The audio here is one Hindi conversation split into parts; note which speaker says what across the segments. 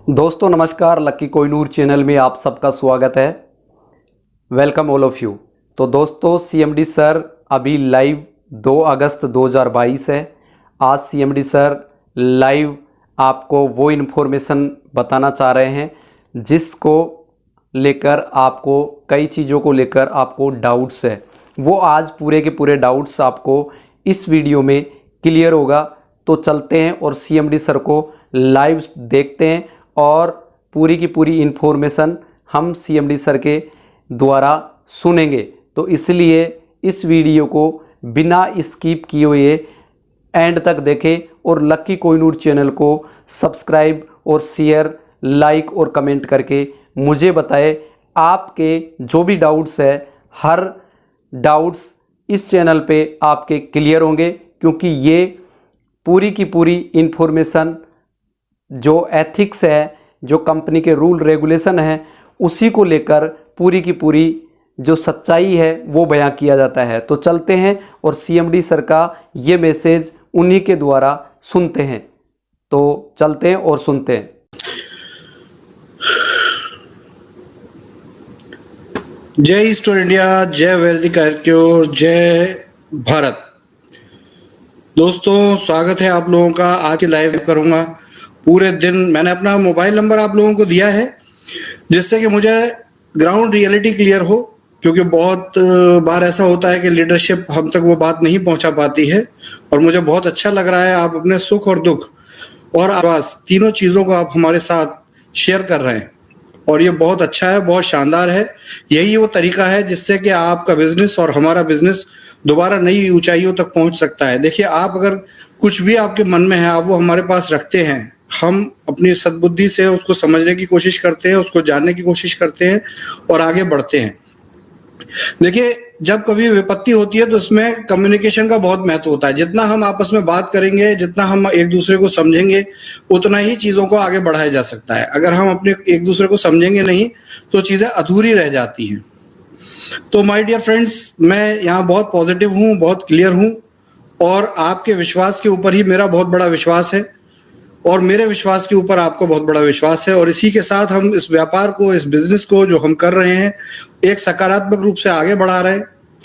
Speaker 1: दोस्तों नमस्कार, लक्की कोहिनूर चैनल में आप सबका स्वागत है। Welcome all of you. तो दोस्तों सीएमडी सर अभी लाइव 2 अगस्त 2022 है। आज सीएमडी सर लाइव आपको वो इन्फॉर्मेशन बताना चाह रहे हैं जिसको लेकर आपको कई चीज़ों को लेकर आपको डाउट्स है, वो आज पूरे के पूरे डाउट्स आपको इस वीडियो में क्लियर होगा। तो चलते हैं और सीएमडी सर को लाइव देखते हैं और पूरी की पूरी इन्फॉर्मेशन हम सीएमडी सर के द्वारा सुनेंगे। तो इसलिए इस वीडियो को बिना स्किप किए हुए एंड तक देखें और लक्की कोहिनूर चैनल को सब्सक्राइब और शेयर, लाइक और कमेंट करके मुझे बताएं। आपके जो भी डाउट्स है, हर डाउट्स इस चैनल पे आपके क्लियर होंगे, क्योंकि ये पूरी की पूरी इन्फॉर्मेशन जो एथिक्स है, जो कंपनी के रूल रेगुलेशन है, उसी को लेकर पूरी की पूरी जो सच्चाई है वो बयां किया जाता है। तो चलते हैं और सीएमडी सर का ये मैसेज उन्हीं के द्वारा सुनते हैं। तो चलते हैं और सुनते हैं।
Speaker 2: जय ईस्ट इंडिया, जय वैदिक आर्क्योर, जय भारत। दोस्तों स्वागत है आप लोगों का। आज लाइव करूंगा पूरे दिन। मैंने अपना मोबाइल नंबर आप लोगों को दिया है जिससे कि मुझे ग्राउंड रियलिटी क्लियर हो, क्योंकि बहुत बार ऐसा होता है कि लीडरशिप हम तक वो बात नहीं पहुंचा पाती है। और मुझे बहुत अच्छा लग रहा है आप अपने सुख और दुख और आवास तीनों चीज़ों को आप हमारे साथ शेयर कर रहे हैं, और ये बहुत अच्छा है, बहुत शानदार है। यही वो तरीका है जिससे कि आपका बिजनेस और हमारा बिजनेस दोबारा नई ऊंचाइयों तक पहुंच सकता है। देखिए, आप अगर कुछ भी आपके मन में है, आप वो हमारे पास रखते हैं, हम अपनी सद्बुद्धि से उसको समझने की कोशिश करते हैं, उसको जानने की कोशिश करते हैं और आगे बढ़ते हैं। देखिए, जब कभी विपत्ति होती है तो इसमें कम्युनिकेशन का बहुत महत्व होता है। जितना हम आपस में बात करेंगे, जितना हम एक दूसरे को समझेंगे, उतना ही चीज़ों को आगे बढ़ाया जा सकता है। अगर हम अपने एक दूसरे को समझेंगे नहीं तो चीज़ें अधूरी रह जाती हैं। तो माय डियर फ्रेंड्स, मैं यहाँ बहुत पॉजिटिव हूँ, बहुत क्लियर हूँ, और आपके विश्वास के ऊपर ही मेरा बहुत बड़ा विश्वास है और मेरे विश्वास के ऊपर आपको बहुत बड़ा विश्वास है। और इसी के साथ हम इस व्यापार को, इस बिजनेस को जो हम कर रहे हैं, एक सकारात्मक रूप से आगे बढ़ा रहे हैं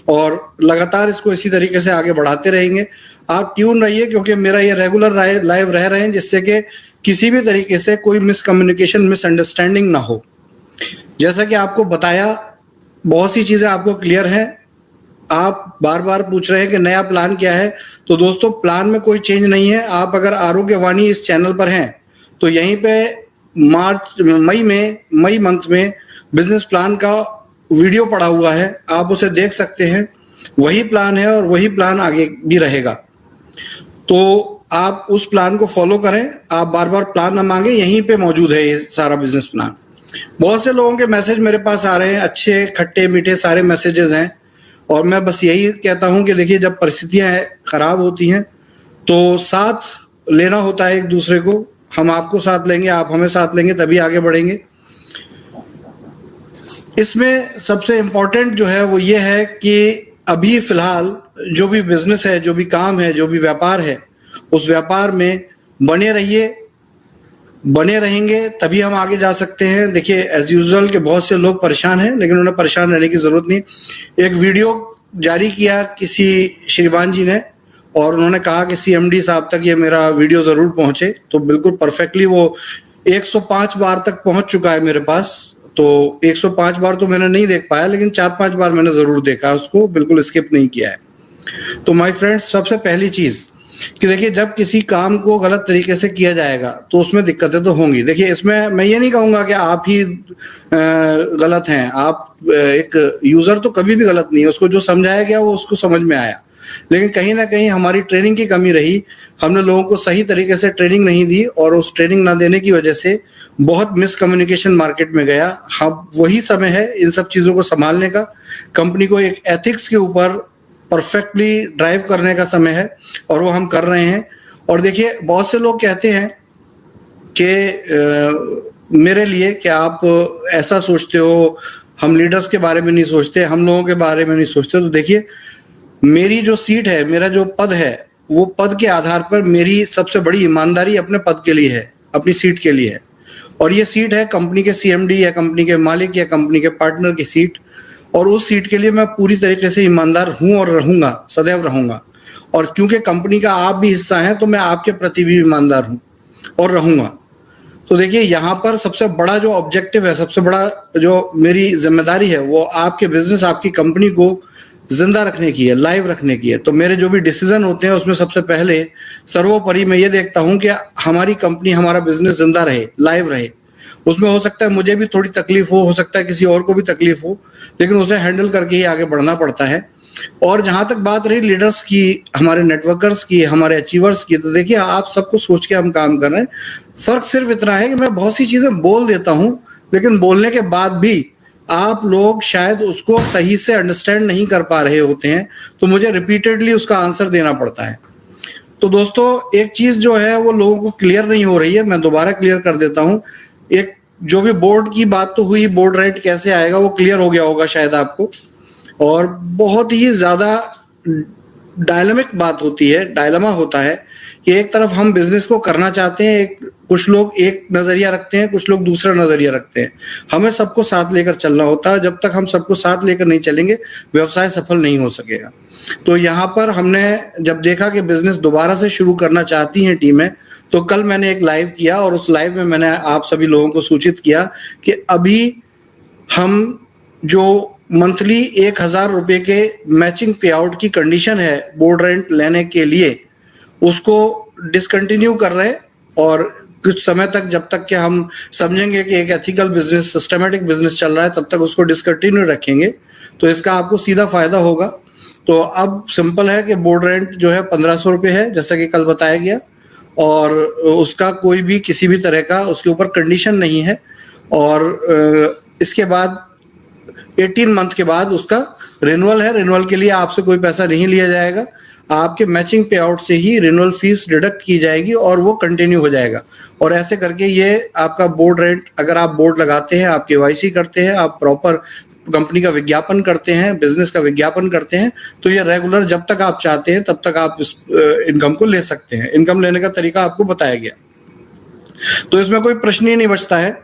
Speaker 2: और लगातार इसको इसी तरीके से आगे बढ़ाते रहेंगे। आप ट्यून रहिए, क्योंकि मेरा ये रेगुलर लाइव रह रहे हैं जिससे कि किसी भी तरीके से कोई मिसकम्युनिकेशन, मिसअंडरस्टैंडिंग ना हो। जैसा कि आपको बताया, बहुत सी चीज़ें आपको क्लियर हैं। आप बार बार पूछ रहे हैं कि नया प्लान क्या है। तो दोस्तों, प्लान में कोई चेंज नहीं है। आप अगर आरोग्यवाणी इस चैनल पर हैं तो यहीं पे मई मंथ में बिजनेस प्लान का वीडियो पड़ा हुआ है, आप उसे देख सकते हैं। वही प्लान है और वही प्लान आगे भी रहेगा। तो आप उस प्लान को फॉलो करें, आप बार बार प्लान ना मांगे, यहीं पे मौजूद है ये सारा बिजनेस प्लान। बहुत से लोगों के मैसेज मेरे पास आ रहे हैं, अच्छे खट्टे मीठे सारे मैसेजेस हैं, और मैं बस यही कहता हूं कि देखिए, जब परिस्थितियां खराब होती हैं तो साथ लेना होता है एक दूसरे को। हम आपको साथ लेंगे, आप हमें साथ लेंगे, तभी आगे बढ़ेंगे। इसमें सबसे इम्पोर्टेंट जो है वो ये है कि अभी फिलहाल जो भी बिजनेस है, जो भी काम है, जो भी व्यापार है, उस व्यापार में बने रहिए। बने रहेंगे तभी हम आगे जा सकते हैं। देखिए, एज यूजुअल के बहुत से लोग परेशान हैं, लेकिन उन्हें परेशान रहने की जरूरत नहीं। एक वीडियो जारी किया किसी श्रीमान जी ने, और उन्होंने कहा कि सीएमडी साहब तक ये मेरा वीडियो जरूर पहुंचे। तो बिल्कुल परफेक्टली वो 105 बार तक पहुंच चुका है मेरे पास। तो 105 बार तो मैंने नहीं देख पाया, लेकिन 4-5 बार मैंने जरूर देखा उसको, बिल्कुल स्किप नहीं किया है। तो माय फ्रेंड्स, सबसे पहली चीज कि देखिए, जब किसी काम को गलत तरीके से किया जाएगा तो उसमें दिक्कतें तो होंगी। देखिए, इसमें मैं ये नहीं कहूँगा कि आप ही गलत हैं। आप एक यूज़र तो कभी भी गलत नहीं है, उसको जो समझाया गया वो उसको समझ में आया। लेकिन कहीं ना कहीं हमारी ट्रेनिंग की कमी रही, हमने लोगों को सही तरीके से ट्रेनिंग नहीं दी, और उस ट्रेनिंग ना देने की वजह से बहुत मिसकम्युनिकेशन मार्केट में गया। अब वही समय है इन सब चीज़ों को संभालने का। कंपनी को एक एथिक्स के ऊपर परफेक्टली ड्राइव करने का समय है, और वो हम कर रहे हैं। और देखिए, बहुत से लोग कहते हैं कि मेरे लिए कि आप ऐसा सोचते हो, हम लीडर्स के बारे में नहीं सोचते, हम लोगों के बारे में नहीं सोचते। तो देखिए, मेरी जो सीट है, मेरा जो पद है, वो पद के आधार पर मेरी सबसे बड़ी ईमानदारी अपने पद के लिए है, अपनी सीट के लिए है। और ये सीट है कंपनी के सीएमडी या कंपनी के मालिक या कंपनी के पार्टनर की सीट, और उस सीट के लिए मैं पूरी तरीके से ईमानदार हूं और रहूंगा, सदैव रहूंगा। और क्योंकि कंपनी का आप भी हिस्सा हैं तो मैं आपके प्रति भी ईमानदार हूं और रहूंगा। तो देखिए यहाँ पर सबसे बड़ा जो ऑब्जेक्टिव है, सबसे बड़ा जो मेरी जिम्मेदारी है, वो आपके बिजनेस, आपकी कंपनी को जिंदा रखने की है, लाइव रखने की है। तो मेरे जो भी डिसीजन होते हैं उसमें सबसे पहले सर्वोपरि मैं ये देखता हूं कि हमारी कंपनी, हमारा बिजनेस जिंदा रहे, लाइव रहे। उसमें हो सकता है मुझे भी थोड़ी तकलीफ हो सकता है किसी और को भी तकलीफ हो, लेकिन उसे हैंडल करके ही आगे बढ़ना पड़ता है। और जहां तक बात रही लीडर्स की, हमारे नेटवर्कर्स की, हमारे अचीवर्स की, तो देखिए आप सबको सोच के हम काम कर रहे हैं। फर्क सिर्फ इतना है कि मैं बहुत सी चीजें बोल देता हूं, लेकिन बोलने के बाद भी आप लोग शायद उसको सही से अंडरस्टैंड नहीं कर पा रहे होते हैं, तो मुझे रिपीटेडली उसका आंसर देना पड़ता है। तो दोस्तों एक चीज जो है वो लोगों को क्लियर नहीं हो रही है, मैं दोबारा क्लियर कर देता हूं। एक जो भी बोर्ड की बात तो हुई, बोर्ड राइट कैसे आएगा वो क्लियर हो गया होगा शायद आपको। और बहुत ही ज्यादा डायनामिक बात होती है, डायलमा होता है कि एक तरफ हम बिजनेस को करना चाहते हैं, कुछ लोग एक नजरिया रखते हैं, कुछ लोग दूसरा नजरिया रखते हैं। हमें सबको साथ लेकर चलना होता है। जब तक हम सबको साथ लेकर नहीं चलेंगे, व्यवसाय सफल नहीं हो सकेगा। तो यहाँ पर हमने जब देखा कि बिजनेस दोबारा से शुरू करना चाहती हैं टीमें, तो कल मैंने एक लाइव किया और उस लाइव में मैंने आप सभी लोगों को सूचित किया कि अभी हम जो मंथली 1,000 रुपए के मैचिंग पे आउट की कंडीशन है बोर्ड रेंट लेने के लिए, उसको डिसकंटिन्यू कर रहे हैं। और कुछ समय तक, जब तक कि हम समझेंगे कि एक एथिकल बिजनेस, सिस्टमेटिक बिजनेस चल रहा है, तब तक उसको डिसकंटिन्यू रखेंगे। तो इसका आपको सीधा फायदा होगा। तो अब सिंपल है कि बोर्ड रेंट जो है 1500 रुपये है, जैसा कि कल बताया गया, और उसका कोई भी किसी भी तरह का उसके ऊपर कंडीशन नहीं है। और इसके बाद 18 मंथ के बाद उसका रिन्यूअल है। रिन्यूअल के लिए आपसे कोई पैसा नहीं लिया जाएगा, आपके मैचिंग पे आउट से ही रिन्यूअल फीस डिडक्ट की जाएगी और वो कंटिन्यू हो जाएगा। और ऐसे करके ये आपका बोर्ड रेंट, अगर आप बोर्ड लगाते हैं, आप केवाईसी करते हैं, आप प्रॉपर कंपनी का विज्ञापन करते हैं, बिजनेस का विज्ञापन करते हैं, तो ये रेगुलर जब तक आप चाहते हैं तब तक आप इस इनकम को ले सकते हैं। इनकम लेने का तरीका आपको बताया गया, तो इसमें कोई प्रश्न ही नहीं बचता है।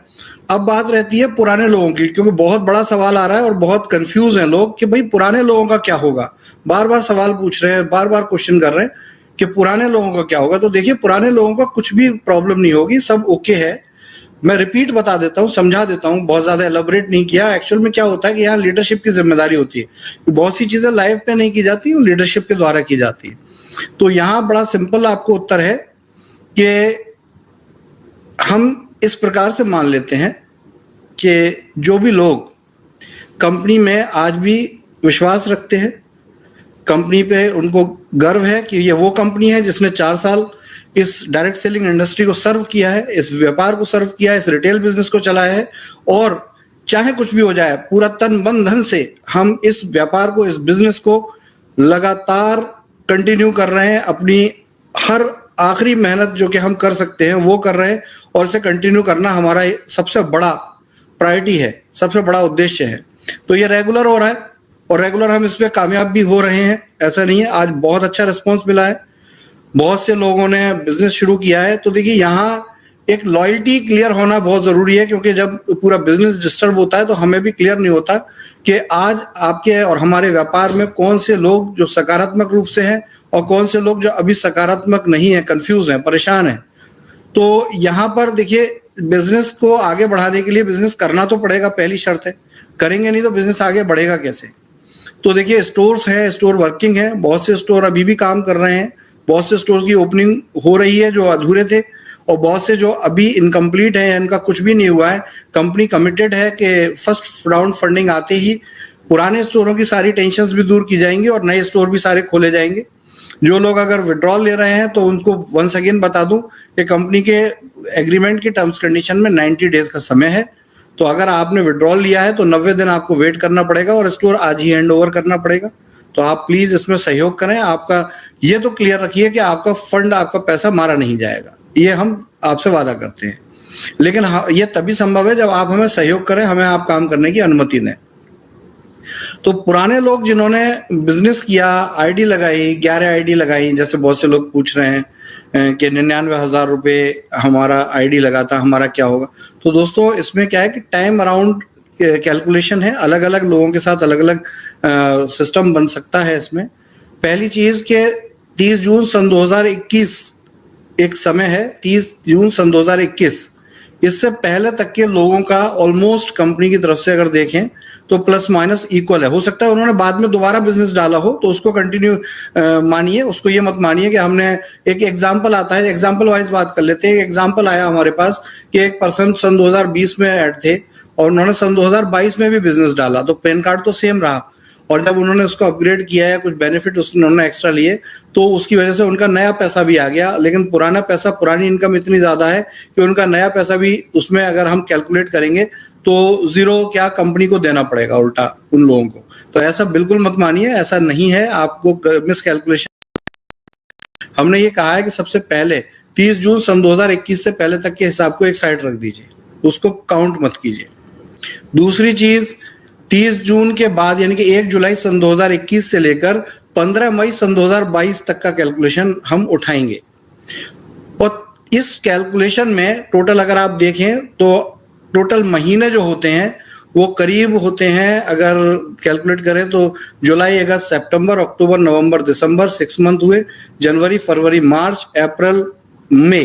Speaker 2: अब बात रहती है पुराने लोगों की, क्योंकि बहुत बड़ा सवाल आ रहा है और बहुत कंफ्यूज हैं लोग कि भाई पुराने लोगों का क्या होगा। बार बार सवाल पूछ रहे हैं, बार बार क्वेश्चन कर रहे हैं कि पुराने लोगों का क्या होगा। तो देखिए पुराने लोगों का कुछ भी प्रॉब्लम नहीं होगी, सब ओके है। मैं रिपीट बता देता हूँ, समझा देता हूँ, बहुत ज्यादा एलाबोरेट नहीं किया। एक्चुअल में क्या होता है कि यहाँ लीडरशिप की जिम्मेदारी होती है। बहुत सी चीजें लाइव पे नहीं की जाती, लीडरशिप के द्वारा की जाती है। तो यहाँ बड़ा सिंपल आपको उत्तर है कि हम इस प्रकार से मान लेते हैं कि जो भी लोग कंपनी में आज भी विश्वास रखते हैं, कंपनी पे उनको गर्व है कि ये वो कंपनी है जिसने 4 साल इस डायरेक्ट सेलिंग इंडस्ट्री को सर्व किया है, इस व्यापार को सर्व किया है, इस रिटेल बिजनेस को चलाया है, और चाहे कुछ भी हो जाए पूरा तन मन धन से हम इस व्यापार को, इस बिजनेस को लगातार कंटिन्यू कर रहे हैं। अपनी हर आखिरी मेहनत जो कि हम कर सकते हैं वो कर रहे हैं, और इसे कंटिन्यू करना हमारा सबसे बड़ा प्रायोरिटी है, सबसे बड़ा उद्देश्य है। तो ये रेगुलर हो रहा है और रेगुलर हम इस पे कामयाब भी हो रहे हैं, ऐसा नहीं है। आज बहुत अच्छा रिस्पॉन्स मिला है, बहुत से लोगों ने बिजनेस शुरू किया है। तो देखिए यहाँ एक लॉयल्टी क्लियर होना बहुत जरूरी है, क्योंकि जब पूरा बिजनेस डिस्टर्ब होता है तो हमें भी क्लियर नहीं होता कि आज आपके और हमारे व्यापार में कौन से लोग जो सकारात्मक रूप से हैं और कौन से लोग जो अभी सकारात्मक नहीं है, कंफ्यूज हैं, परेशान हैं। तो यहाँ पर देखिए बिजनेस को आगे बढ़ाने के लिए बिजनेस करना तो पड़ेगा, पहली शर्त है। करेंगे नहीं तो बिजनेस आगे बढ़ेगा कैसे। तो देखिए स्टोर्स हैं, स्टोर वर्किंग है, बहुत से स्टोर अभी भी काम कर रहे हैं, बहुत से स्टोर्स की ओपनिंग हो रही है जो अधूरे थे, और बहुत से जो अभी इनकम्प्लीट है, इनका कुछ भी नहीं हुआ है। कंपनी कमिटेड है कि फर्स्ट राउंड फंडिंग आते ही पुराने स्टोरों की सारी टेंशन्स भी दूर की जाएंगी और नए स्टोर भी सारे खोले जाएंगे। जो लोग अगर विड्रॉल ले रहे हैं तो उनको वंस अगेन बता दूं कि कंपनी के एग्रीमेंट की टर्म्स कंडीशन में 90 डेज का समय है। तो अगर आपने विड्रॉल लिया है तो 90 दिन आपको वेट करना पड़ेगा और स्टोर आज ही हैंड ओवर करना पड़ेगा। तो आप प्लीज इसमें सहयोग करें। आपका ये तो क्लियर रखिए कि आपका फंड, आपका पैसा मारा नहीं जाएगा, ये हम आपसे वादा करते हैं। लेकिन ये तभी संभव है जब आप हमें सहयोग करें, हमें आप काम करने की अनुमति दें। तो पुराने लोग जिन्होंने बिजनेस किया, आईडी लगाई, 11 आईडी लगाई, जैसे बहुत से लोग पूछ रहे हैं, कि 99,000 रुपये हमारा आईडी लगा था, हमारा क्या होगा। तो दोस्तों इसमें क्या है कि टाइम अराउंड कैलकुलेशन है, अलग अलग लोगों के साथ अलग अलग सिस्टम बन सकता है। इसमें पहली चीज के 30 जून सन 2021 एक समय है, 30 जून सन 2021, इससे पहले तक के लोगों का ऑलमोस्ट कंपनी की तरफ से अगर देखें तो प्लस माइनस इक्वल है। हो सकता है उन्होंने बाद में दोबारा बिजनेस डाला हो तो उसको कंटिन्यू मानिए, उसको ये मत मानिए कि हमने एक एग्जांपल आता है, एग्जांपल वाइज बात कर लेते हैं। एक एग्जांपल आया हमारे पास कि एक पर्सन सन 2020 में ऐड थे और उन्होंने सन 2022 में भी बिजनेस डाला, तो पैन कार्ड तो सेम रहा, और जब उन्होंने उसको अपग्रेड किया है, कुछ बेनिफिट उन्होंने एक्स्ट्रा लिए, तो उसकी वजह से उनका नया पैसा भी आ गया। लेकिन पुराना पैसा, पुरानी इनकम इतनी ज्यादा है कि उनका नया पैसा भी उसमें अगर हम कैलकुलेट करेंगे तो जीरो क्या कंपनी को देना पड़ेगा उल्टा उन लोगों को। तो ऐसा बिल्कुल मत मानिए, ऐसा नहीं है, आपको मिस कैलकुलेशन। हमने ये कहा है कि सबसे पहले 30 जून सन 2021 से पहले तक के हिसाब को एक साइड रख दीजिए, उसको काउंट मत कीजिए। दूसरी चीज, 30 जून के बाद यानी कि 1 जुलाई सन 2021 से लेकर 15 मई सन 2022 तक का कैलकुलेशन हम उठाएंगे। और इस कैलकुलेशन में टोटल अगर आप देखें तो टोटल महीने जो होते हैं वो करीब होते हैं, अगर कैलकुलेट करें तो जुलाई, अगस्त, सितंबर, अक्टूबर, नवंबर, दिसंबर 6 मंथ हुए, जनवरी, फरवरी, मार्च, अप्रैल, मई,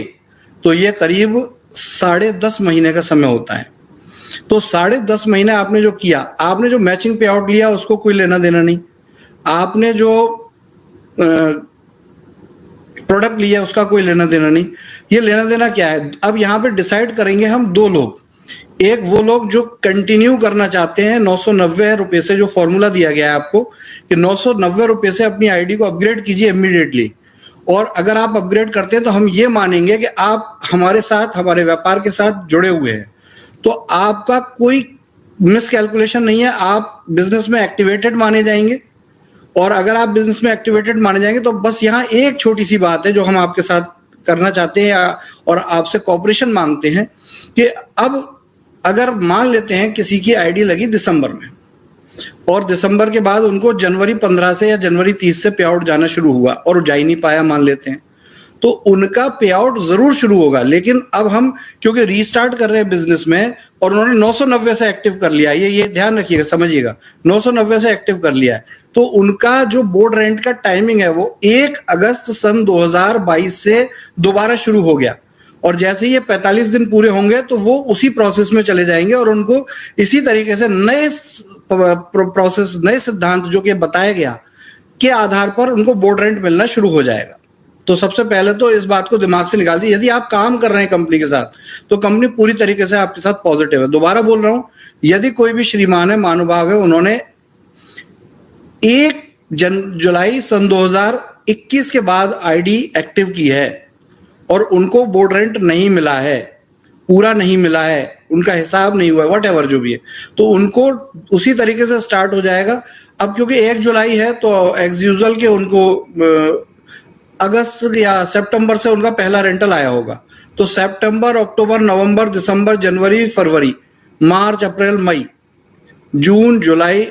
Speaker 2: तो ये करीब 10.5 महीने का समय होता है। तो 10.5 महीने आपने जो किया, आपने जो मैचिंग पे आउट लिया उसको कोई लेना देना नहीं, आपने जो प्रोडक्ट लिया उसका कोई लेना देना नहीं। ये लेना देना क्या है, अब यहाँ पे डिसाइड करेंगे हम दो लोग। एक वो लोग जो कंटिन्यू करना चाहते हैं 990 रुपए से, जो फॉर्मूला दिया गया है आपको कि 990 रुपए से अपनी आईडी को अपग्रेड कीजिए इमीडिएटली। और अगर आप अपग्रेड करते हैं तो हम ये मानेंगे कि आप हमारे साथ, हमारे व्यापार के साथ जुड़े हुए हैं, तो आपका कोई मिस कैलकुलेशन नहीं है, आप बिजनेस में एक्टिवेटेड माने जाएंगे। और अगर आप बिजनेस में एक्टिवेटेड माने जाएंगे तो बस यहाँ एक छोटी सी बात है जो हम आपके साथ करना चाहते हैं और आपसे कॉपरेशन मांगते हैं कि अब अगर मान लेते हैं किसी की आईडी लगी दिसंबर में और दिसंबर के बाद उनको जनवरी 15 से या जनवरी 30 से पे आउट जाना शुरू हुआ और जा ही नहीं पाया मान लेते हैं, तो उनका पे आउट जरूर शुरू होगा। लेकिन अब हम क्योंकि रीस्टार्ट कर रहे हैं बिजनेस में और उन्होंने 990 से एक्टिव कर लिया, ये ध्यान रखिएगा, समझिएगा, 990 से एक्टिव कर लिया है, तो उनका जो बोर्ड रेंट का टाइमिंग है वो 1 अगस्त सन 2022 से दोबारा शुरू हो गया। और जैसे ही ये 45 दिन पूरे होंगे तो वो उसी प्रोसेस में चले जाएंगे और उनको इसी तरीके से नए प्रोसेस, नए सिद्धांत जो कि बताया गया के आधार पर उनको बोर्ड रेंट मिलना शुरू हो जाएगा। तो सबसे पहले तो इस बात को दिमाग से निकाल दीजिए, यदि आप काम कर रहे हैं कंपनी के साथ तो कंपनी पूरी तरीके से आपके साथ पॉजिटिव है। दोबारा बोल रहा हूं, यदि कोई भी श्रीमान है, महानुभाव है, उन्होंने 1 जुलाई सन 2021 के बाद आईडी एक्टिव की है और उनको बोर्ड रेंट नहीं मिला है, पूरा नहीं मिला है, उनका हिसाब नहीं हुआ, वट एवर जो भी है, तो उनको उसी तरीके से स्टार्ट हो जाएगा। अब क्योंकि 1 जुलाई है तो एज यूजुअल के उनको अगस्त या सितंबर से उनका पहला रेंटल आया होगा, तो सितंबर, अक्टूबर, नवंबर, दिसंबर, जनवरी, फरवरी, मार्च, अप्रैल, मई, जून, जुलाई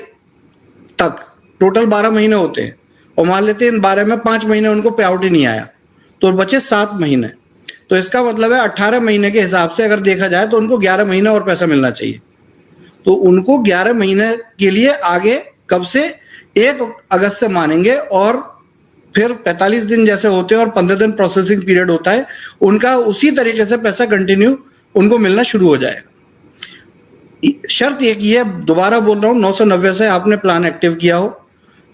Speaker 2: तक टोटल 12 महीने होते हैं और मान लेते हैं इन 12 में 5 महीने उनको पे आउट ही नहीं आया तो बचे 7 महीने। तो इसका मतलब है 18 महीने के हिसाब से अगर देखा जाए तो उनको 11 महीने और पैसा मिलना चाहिए। तो उनको 11 महीने के लिए आगे कब से 1 अगस्त से मानेंगे और फिर 45 दिन जैसे होते हैं और 15 दिन प्रोसेसिंग पीरियड होता है, उनका उसी तरीके से पैसा कंटिन्यू उनको मिलना शुरू हो जाएगा। शर्त एक ही है, दोबारा बोल रहा हूँ, 990 से आपने प्लान एक्टिव किया हो,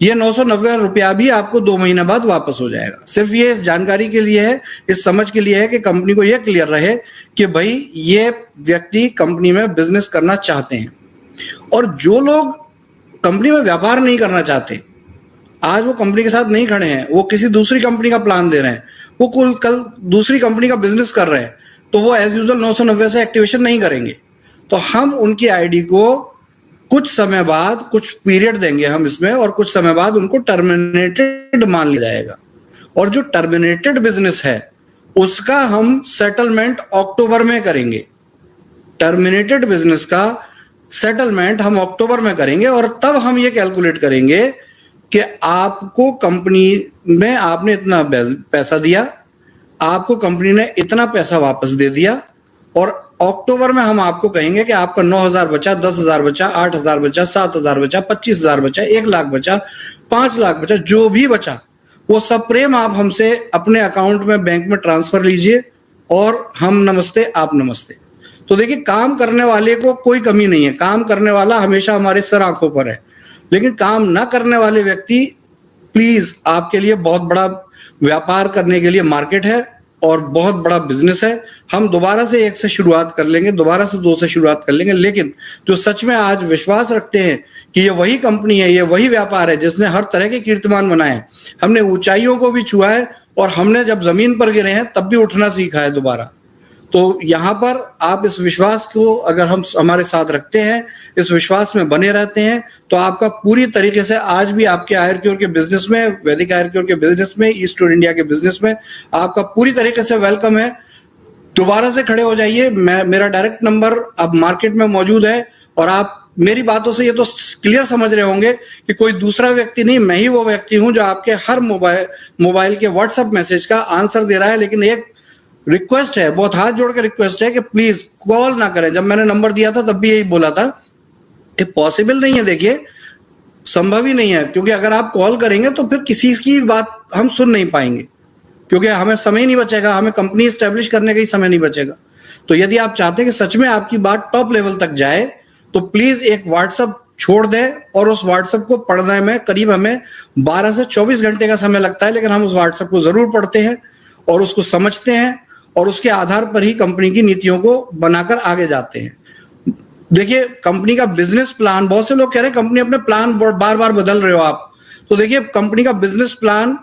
Speaker 2: ये 990 रुपया भी आपको 2 महीने बाद वापस हो जाएगा। सिर्फ ये इस जानकारी के लिए है, इस समझ के लिए है कि कंपनी को ये क्लियर रहे कि भाई ये व्यक्ति कंपनी में बिजनेस करना चाहते हैं। और जो लोग कंपनी में व्यापार नहीं करना चाहते, आज वो कंपनी के साथ नहीं खड़े हैं, वो किसी दूसरी कंपनी का प्लान दे रहे हैं, वो कल दूसरी कंपनी का बिजनेस कर रहे हैं, तो वो एज यूजुअल 990 से एक्टिवेशन नहीं करेंगे। तो हम उनकी आईडी को कुछ समय बाद, कुछ पीरियड देंगे हम इसमें, और कुछ समय बाद उनको टर्मिनेटेड मान लिया जाएगा। और जो टर्मिनेटेड बिजनेस है उसका हम सेटलमेंट अक्टूबर में करेंगे। टर्मिनेटेड बिजनेस का सेटलमेंट हम अक्टूबर में करेंगे और तब हम ये कैलकुलेट करेंगे कि आपको कंपनी में आपने इतना पैसा दिया, आपको कंपनी ने इतना पैसा वापस दे दिया और अक्टूबर में हम आपको कहेंगे कि आपका 9,000 बचा, 10,000 बचा, 8,000 बचा, 7,000 बचा, 25,000 बचा, 1,00,000 बचा, 5,00,000 बचा, जो भी बचा वो सब प्रेम आप हमसे अपने अकाउंट में बैंक में ट्रांसफर लीजिए और हम नमस्ते आप नमस्ते। तो देखिए, काम करने वाले को कोई कमी नहीं है, काम करने वाला हमेशा हमारे सर आंखों पर है, लेकिन काम ना करने वाले व्यक्ति, प्लीज आपके लिए बहुत बड़ा व्यापार करने के लिए मार्केट है और बहुत बड़ा बिजनेस है। हम दोबारा से 1 से शुरुआत कर लेंगे, दोबारा से 2 से शुरुआत कर लेंगे, लेकिन जो सच में आज विश्वास रखते हैं कि ये वही कंपनी है, ये वही व्यापार है जिसने हर तरह के कीर्तिमान बनाए हैं, हमने ऊंचाइयों को भी छुआ है और हमने जब जमीन पर गिरे हैं तब भी उठना सीखा है दोबारा। तो यहाँ पर आप इस विश्वास को अगर हम हमारे साथ रखते हैं, इस विश्वास में बने रहते हैं, तो आपका पूरी तरीके से आज भी आपके आयुर्क्योर के बिजनेस में, वैदिक आयुर्क्योर के बिजनेस में, ईस्ट इंडिया के बिजनेस में आपका पूरी तरीके से वेलकम है। दोबारा से खड़े हो जाइए। मेरा डायरेक्ट नंबर अब मार्केट में मौजूद है और आप मेरी बातों से ये तो क्लियर समझ रहे होंगे कि कोई दूसरा व्यक्ति नहीं, मैं ही वो व्यक्ति हूं जो आपके हर मोबाइल के व्हाट्सएप मैसेज का आंसर दे रहा है। लेकिन एक रिक्वेस्ट है, बहुत हाथ जोड़ के रिक्वेस्ट है कि प्लीज कॉल ना करें। जब मैंने नंबर दिया था तब भी यही बोला था कि पॉसिबल नहीं है, देखिए संभव ही नहीं है, क्योंकि अगर आप कॉल करेंगे तो फिर किसी की बात हम सुन नहीं पाएंगे, क्योंकि हमें समय नहीं बचेगा, हमें कंपनी स्टैब्लिश करने का ही समय नहीं बचेगा। तो यदि आप चाहते हैं कि सच में आपकी बात टॉप लेवल तक जाए तो प्लीज एक व्हाट्सएप छोड़ दें, और उस व्हाट्सएप को पढ़ने में करीब हमें 12 से 24 घंटे का समय लगता है, लेकिन हम उस व्हाट्सएप को जरूर पढ़ते हैं और उसको समझते हैं और उसके आधार पर ही कंपनी की नीतियों को बनाकर आगे जाते हैं। देखिए, कंपनी का बिजनेस प्लान, बहुत से लोग कह रहे हैं कंपनी अपने प्लान बार बार बदल रहे हो आप, तो देखिए कंपनी का बिजनेस प्लान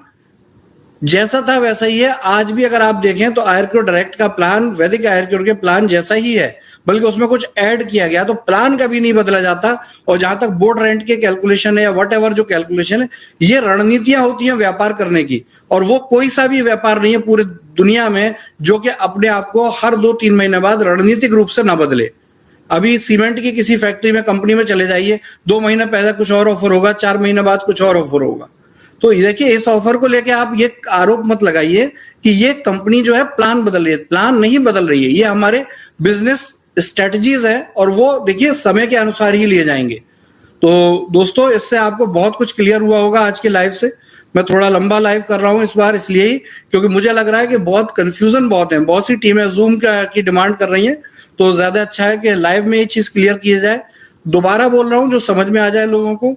Speaker 2: जैसा था वैसा ही है। आज भी अगर आप देखें तो आयुर्क्योर डायरेक्ट का प्लान वैदिक आयुर्क्योर के प्लान जैसा ही है, बल्कि उसमें कुछ ऐड किया गया, तो प्लान कभी नहीं बदला जाता। और जहां तक बोर्ड रेंट के कैलकुलेशन है या वट एवर जो कैलकुलेशन है, ये रणनीतियां होती हैं व्यापार करने की, और वो कोई सा भी व्यापार नहीं है पूरे दुनिया में जो कि अपने आप को हर 2-3 महीने बाद रणनीतिक रूप से ना बदले। अभी सीमेंट की किसी फैक्ट्री में, कंपनी में चले जाइए, 2 महीने पहले कुछ और ऑफर होगा, 4 महीने बाद कुछ और ऑफर होगा। तो देखिए, इस ऑफर को लेके आप ये आरोप मत लगाइए कि ये कंपनी जो है प्लान बदल रही है। प्लान नहीं बदल रही है, ये हमारे बिजनेस स्ट्रेटजीज है और वो देखिए समय के अनुसार ही लिए जाएंगे। तो दोस्तों, इससे आपको बहुत कुछ क्लियर हुआ होगा आज के लाइव से। मैं थोड़ा लंबा लाइव कर रहा हूं इस बार, इसलिए ही क्योंकि मुझे लग रहा है कि बहुत कंफ्यूजन बहुत है, बहुत सी टीमें जूम की डिमांड कर रही हैं, तो ज्यादा अच्छा है कि लाइव में ये चीज क्लियर की जाए। दोबारा बोल रहा हूं जो समझ में आ जाए लोगों को।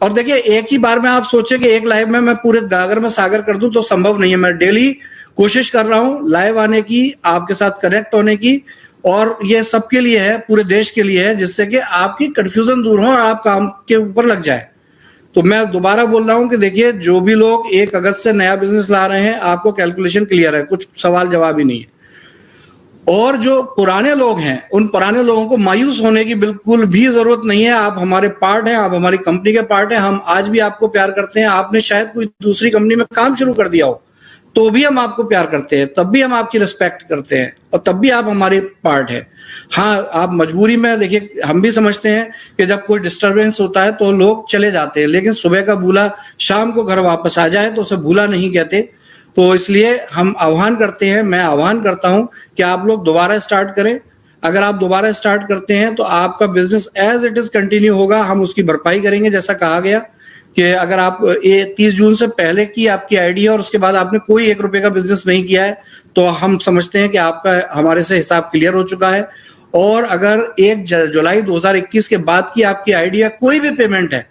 Speaker 2: और देखिए, एक ही बार में आप सोचे कि एक लाइव में मैं पूरे गागर में सागर कर दूं तो संभव नहीं है। मैं डेली कोशिश कर रहा हूं लाइव आने की, आपके साथ कनेक्ट होने की, और ये सबके लिए है, पूरे देश के लिए है, जिससे कि आपकी कंफ्यूजन दूर हो और आप काम के ऊपर लग जाए। तो मैं दोबारा बोल रहा हूं कि देखिए, जो भी लोग 1 अगस्त से नया बिजनेस ला रहे हैं, आपको कैलकुलेशन क्लियर है, कुछ सवाल जवाब ही नहीं है। और जो पुराने लोग हैं, उन पुराने लोगों को मायूस होने की बिल्कुल भी जरूरत नहीं है। आप हमारे पार्ट हैं, आप हमारी कंपनी के पार्ट हैं, हम आज भी आपको प्यार करते हैं। आपने शायद कोई दूसरी कंपनी में काम शुरू कर दिया हो, तो भी हम आपको प्यार करते हैं, तब भी हम आपकी रिस्पेक्ट करते हैं, और तब भी आप हमारे पार्ट है। हाँ, आप मजबूरी में, देखिए हम भी समझते हैं कि जब कोई डिस्टरबेंस होता है तो लोग चले जाते हैं, लेकिन सुबह का भूला शाम को घर वापस आ जाए तो उसे भूला नहीं कहते। तो इसलिए हम आह्वान करते हैं, मैं आह्वान करता हूं कि आप लोग दोबारा स्टार्ट करें। अगर आप दोबारा स्टार्ट करते हैं तो आपका business as it is continue होगा, हम उसकी भरपाई करेंगे। जैसा कहा गया कि अगर आप 30 जून से पहले की आपकी आईडी है और उसके बाद आपने कोई 1 रुपए का बिजनेस नहीं किया है, तो हम समझते हैं कि आपका हमारे से हिसाब क्लियर हो चुका है। और अगर 1 जुलाई 2021 के बाद की आपकी आईडी है, कोई भी पेमेंट है,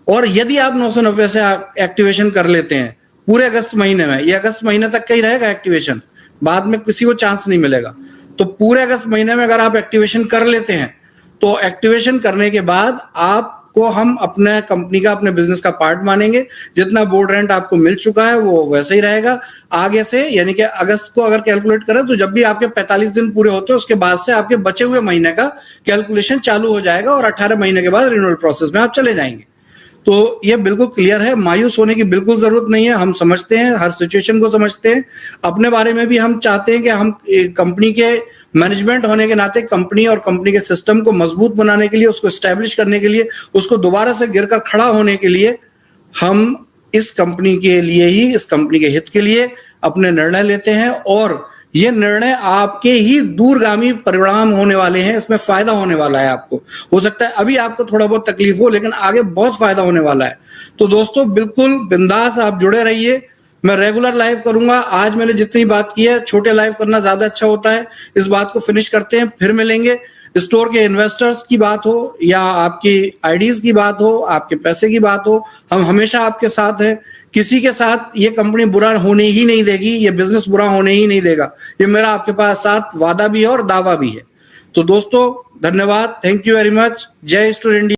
Speaker 2: और यदि आप 990 से एक्टिवेशन कर लेते हैं पूरे अगस्त महीने में, ये अगस्त महीने तक का ही रहेगा एक्टिवेशन, बाद में किसी को चांस नहीं मिलेगा। तो पूरे अगस्त महीने में अगर आप एक्टिवेशन कर लेते हैं, तो एक्टिवेशन करने के बाद आपको हम अपने कंपनी का, अपने बिजनेस का पार्ट मानेंगे। जितना बोर्ड रेंट आपको मिल चुका है वो वैसे ही रहेगा आगे से। यानी कि अगस्त को अगर कैलकुलेट करें तो जब भी आपके 45 दिन पूरे होते हैं, उसके बाद से आपके बचे हुए महीने का कैलकुलेशन चालू हो जाएगा और 18 महीने के बाद रिन्यूअल प्रोसेस में आप चले जाएंगे। तो ये बिल्कुल क्लियर है, मायूस होने की बिल्कुल जरूरत नहीं है। हम समझते हैं, हर सिचुएशन को समझते हैं। अपने बारे में भी हम चाहते हैं कि हम कंपनी के मैनेजमेंट होने के नाते कंपनी और कंपनी के सिस्टम को मजबूत बनाने के लिए, उसको एस्टेब्लिश करने के लिए, उसको दोबारा से गिरकर खड़ा होने के लिए, हम इस कंपनी के लिए ही, इस कंपनी के हित के लिए अपने निर्णय लेते हैं और ये निर्णय आपके ही दूरगामी परिणाम होने वाले हैं, इसमें फायदा होने वाला है आपको। हो सकता है अभी आपको थोड़ा बहुत तकलीफ हो, लेकिन आगे बहुत फायदा होने वाला है। तो दोस्तों बिल्कुल बिंदास आप जुड़े रहिए। मैं रेगुलर लाइव करूंगा। आज मैंने जितनी बात की है, छोटे लाइव करना ज्यादा अच्छा होता है। इस बात को फिनिश करते हैं, फिर मिलेंगे। स्टोर के इन्वेस्टर्स की बात हो या आपकी आईडीज की बात हो, आपके पैसे की बात हो, हम हमेशा आपके साथ हैं। किसी के साथ ये कंपनी बुरा होने ही नहीं देगी, ये बिजनेस बुरा होने ही नहीं देगा। ये मेरा आपके पास साथ वादा भी है और दावा भी है। तो दोस्तों धन्यवाद, थैंक यू वेरी मच। जय स्टूडेंट इंडिया।